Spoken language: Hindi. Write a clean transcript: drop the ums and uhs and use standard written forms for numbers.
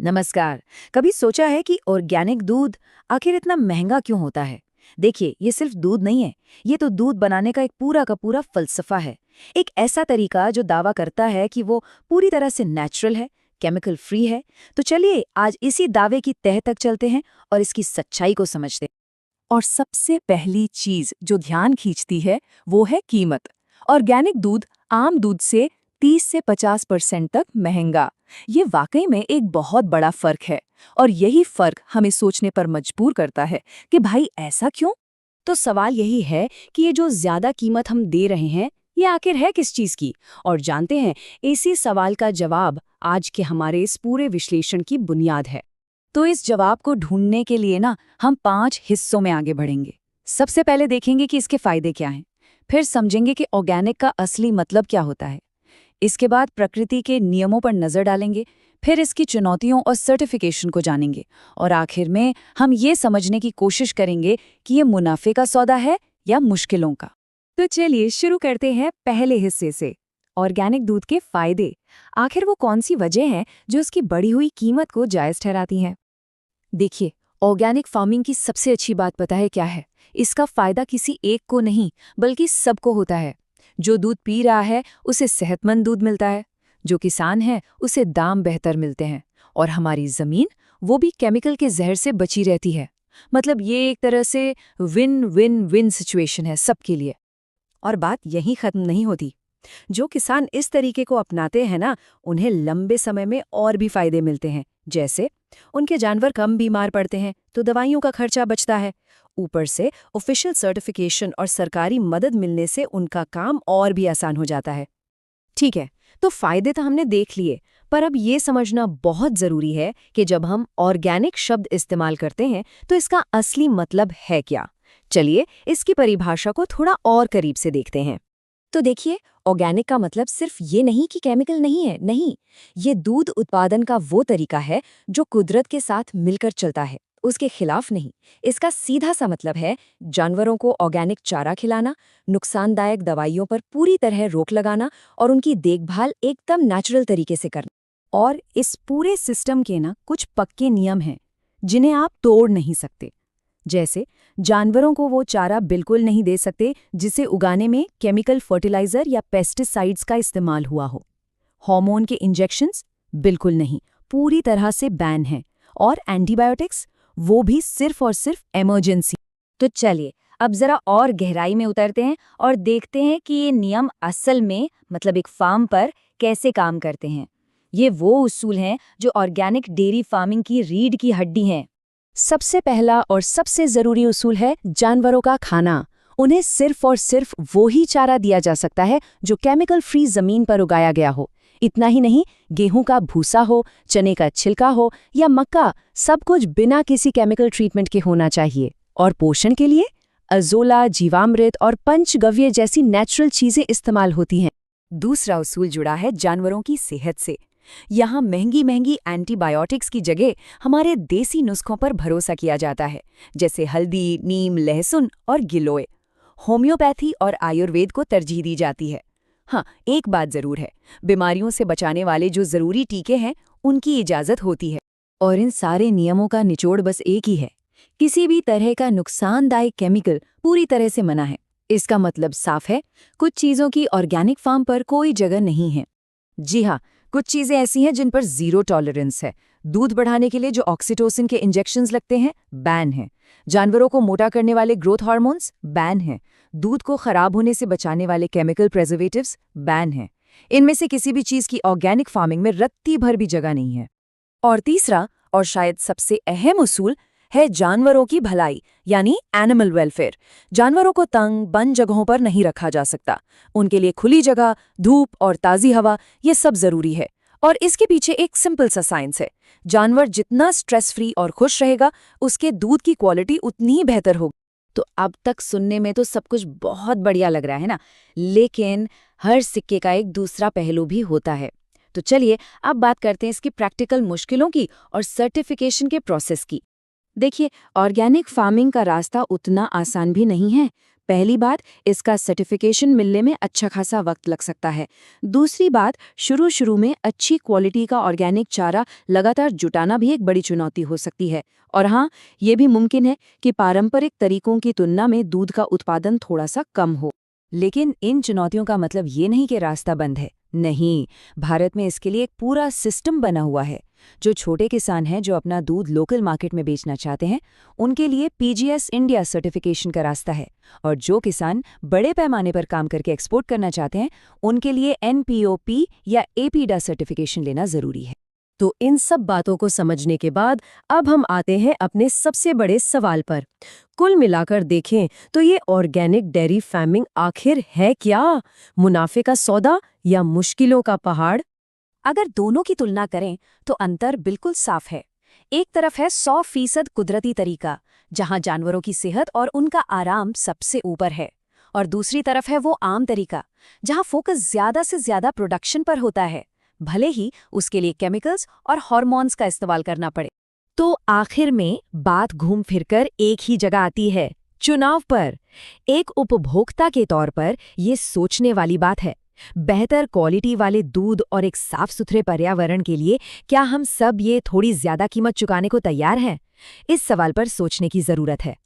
नमस्कार। कभी सोचा है कि ऑर्गेनिक दूध आखिर इतना महंगा क्यों होता है? देखिए, ये सिर्फ दूध नहीं है, ये तो दूध बनाने का एक पूरा का पूरा फलसफा है। एक ऐसा तरीका जो दावा करता है कि वो पूरी तरह से नेचुरल है, केमिकल फ्री है। तो चलिए आज इसी दावे की तह तक चलते हैं और इसकी सच्चाई को समझते हैं। और सबसे पहली चीज जो ध्यान खींचती है वो है कीमत। ऑर्गेनिक दूध आम दूध से 30 से 50% तक महंगा। ये वाकई में एक बहुत बड़ा फर्क है और यही फर्क हमें सोचने पर मजबूर करता है कि भाई ऐसा क्यों। तो सवाल यही है कि ये जो ज्यादा कीमत हम दे रहे हैं ये आखिर है किस चीज की। और जानते हैं, इसी सवाल का जवाब आज के हमारे इस पूरे विश्लेषण की बुनियाद है। तो इस जवाब को ढूंढने के लिए ना हम 5 हिस्सों में आगे बढ़ेंगे। सबसे पहले देखेंगे कि इसके फायदे क्या हैं, फिर समझेंगे कि ऑर्गेनिक का असली मतलब क्या होता है। इसके बाद प्रकृति के नियमों पर नजर डालेंगे, फिर इसकी चुनौतियों और सर्टिफिकेशन को जानेंगे और आखिर में हम ये समझने की कोशिश करेंगे कि ये मुनाफे का सौदा है या मुश्किलों का। तो चलिए शुरू करते हैं पहले हिस्से से, ऑर्गेनिक दूध के फायदे। आखिर वो कौन सी वजह है जो उसकी बढ़ी हुई कीमत को जायज ठहराती हैं? देखिए, ऑर्गेनिक फार्मिंग की सबसे अच्छी बात पता है क्या है? इसका फायदा किसी एक को नहीं बल्कि सबको होता है। जो दूध पी रहा है उसे सेहतमंद दूध मिलता है, जो किसान है उसे दाम बेहतर मिलते हैं, और हमारी जमीन वो भी केमिकल के जहर से बची रहती है। मतलब ये एक तरह से विन विन विन सिचुएशन है सबके लिए। और बात यहीं खत्म नहीं होती। जो किसान इस तरीके को अपनाते हैं ना, उन्हें लंबे समय में और भी फायदे मिलते हैं। जैसे उनके जानवर कम बीमार पड़ते हैं तो दवाइयों का खर्चा बचता है। ऊपर से ऑफिशियल सर्टिफिकेशन और सरकारी मदद मिलने से उनका काम और भी आसान हो जाता है। ठीक है, तो फायदे तो हमने देख लिए, पर अब ये समझना बहुत जरूरी है कि जब हम ऑर्गेनिक शब्द इस्तेमाल करते हैं तो इसका असली मतलब है क्या। चलिए इसकी परिभाषा को थोड़ा और करीब से देखते हैं। तो देखिए, ऑर्गेनिक का मतलब सिर्फ ये नहीं कि केमिकल नहीं है, नहीं। ये दूध उत्पादन का वो तरीका है जो कुदरत के साथ मिलकर चलता है, उसके खिलाफ नहीं। इसका सीधा सा मतलब है जानवरों को ऑर्गेनिक चारा खिलाना, नुकसानदायक दवाइयों पर पूरी तरह रोक लगाना और उनकी देखभाल एकदम नेचुरल तरीके से करना। और इस पूरे सिस्टम के ना कुछ पक्के नियम हैं जिन्हें आप तोड़ नहीं सकते। जैसे जानवरों को वो चारा बिल्कुल नहीं दे सकते जिसे उगाने में केमिकल फर्टिलाइजर या पेस्टिसाइड्स का इस्तेमाल हुआ हो। हार्मोन के इंजेक्शंस बिल्कुल नहीं, पूरी तरह से बैन हैं। और एंटीबायोटिक्स, वो भी सिर्फ और सिर्फ इमरजेंसी। तो चलिए अब जरा और गहराई में उतरते हैं और देखते हैं कि ये नियम असल में मतलब एक फार्म पर कैसे काम करते हैं। ये वो उसूल हैं जो ऑर्गेनिक डेयरी फार्मिंग की रीढ़ की हड्डी हैं। सबसे पहला और सबसे जरूरी उसूल है जानवरों का खाना। उन्हें सिर्फ और सिर्फ वो ही चारा दिया जा सकता है जो केमिकल फ्री जमीन पर उगाया गया हो। इतना ही नहीं, गेहूं का भूसा हो, चने का छिलका हो या मक्का, सब कुछ बिना किसी केमिकल ट्रीटमेंट के होना चाहिए। और पोषण के लिए अजोला, जीवामृत और पंचगव्य जैसी नेचुरल चीजें इस्तेमाल होती हैं। दूसरा उसूल जुड़ा है जानवरों की सेहत से। यहाँ महंगी महंगी एंटीबायोटिक्स की जगह हमारे देसी नुस्खों पर भरोसा किया जाता है, जैसे हल्दी, नीम, लहसुन और गिलोय। होम्योपैथी और आयुर्वेद को तरजीह दी जाती है। हाँ, एक बात जरूर है, बीमारियों से बचाने वाले जो जरूरी टीके हैं उनकी इजाजत होती है। और इन सारे नियमों का निचोड़ बस एक ही है, किसी भी तरह का नुकसानदायक केमिकल पूरी तरह से मना है। इसका मतलब साफ है, कुछ चीज़ों की ऑर्गेनिक फार्म पर कोई जगह नहीं है। जी हाँ, कुछ चीजें ऐसी हैं जिन पर जीरो टॉलरेंस है। दूध बढ़ाने के लिए जो ऑक्सीटोसिन के इंजेक्शंस लगते हैं, बैन है। जानवरों को मोटा करने वाले ग्रोथ हार्मोन्स, बैन हैं। दूध को खराब होने से बचाने वाले केमिकल प्रिजर्वेटिव्स, बैन हैं। इनमें से किसी भी चीज की ऑर्गेनिक फार्मिंग में रत्ती भर भी जगह नहीं है। और तीसरा और शायद सबसे अहम उसूल है जानवरों की भलाई, यानी एनिमल वेलफेयर। जानवरों को तंग बंद जगहों पर नहीं रखा जा सकता। उनके लिए खुली जगह, धूप और ताज़ी हवा, ये सब जरूरी है। और इसके पीछे एक सिंपल सा साइंस है। जानवर जितना स्ट्रेस फ्री और खुश रहेगा, उसके दूध की क्वालिटी उतनी ही बेहतर होगी। तो अब तक सुनने में तो सब कुछ बहुत बढ़िया लग रहा है ना, लेकिन हर सिक्के का एक दूसरा पहलू भी होता है। तो चलिए अब बात करते हैं इसकी प्रैक्टिकल मुश्किलों की और सर्टिफिकेशन के प्रोसेस की। देखिए, ऑर्गेनिक फार्मिंग का रास्ता उतना आसान भी नहीं है। पहली बात, इसका सर्टिफिकेशन मिलने में अच्छा खासा वक्त लग सकता है। दूसरी बात, शुरू में अच्छी क्वालिटी का ऑर्गेनिक चारा लगातार जुटाना भी एक बड़ी चुनौती हो सकती है। और हाँ, ये भी मुमकिन है कि पारंपरिक तरीकों की तुलना में दूध का उत्पादन थोड़ा सा कम हो। लेकिन इन चुनौतियों का मतलब ये नहीं कि रास्ता बंद है। नहीं, भारत में इसके लिए एक पूरा सिस्टम बना हुआ है। जो छोटे किसान हैं जो अपना दूध लोकल मार्केट में बेचना चाहते हैं, उनके लिए पीजीएस इंडिया सर्टिफिकेशन का रास्ता है। और जो किसान बड़े पैमाने पर काम करके एक्सपोर्ट करना चाहते हैं, उनके लिए एनपीओपी या एपीडा सर्टिफिकेशन लेना जरूरी है। तो इन सब बातों को समझने के बाद अब हम आते हैं अपने सबसे बड़े सवाल पर। कुल मिलाकर देखें तो ये ऑर्गेनिक डेयरी फार्मिंग आखिर है क्या? मुनाफे का सौदा या मुश्किलों का पहाड़? अगर दोनों की तुलना करें तो अंतर बिल्कुल साफ है। एक तरफ है 100% कुदरती तरीका, जहां जानवरों की सेहत और उनका आराम सबसे ऊपर है, और दूसरी तरफ है वो आम तरीका, जहां फोकस ज्यादा से ज्यादा प्रोडक्शन पर होता है, भले ही उसके लिए केमिकल्स और हार्मोन्स का इस्तेमाल करना पड़े। तो आखिर में बात घूम फिरकर एक ही जगह आती है, चुनाव पर। एक उपभोक्ता के तौर पर ये सोचने वाली बात है, बेहतर क्वालिटी वाले दूध और एक साफ सुथरे पर्यावरण के लिए क्या हम सब ये थोड़ी ज्यादा कीमत चुकाने को तैयार हैं? इस सवाल पर सोचने की जरूरत है।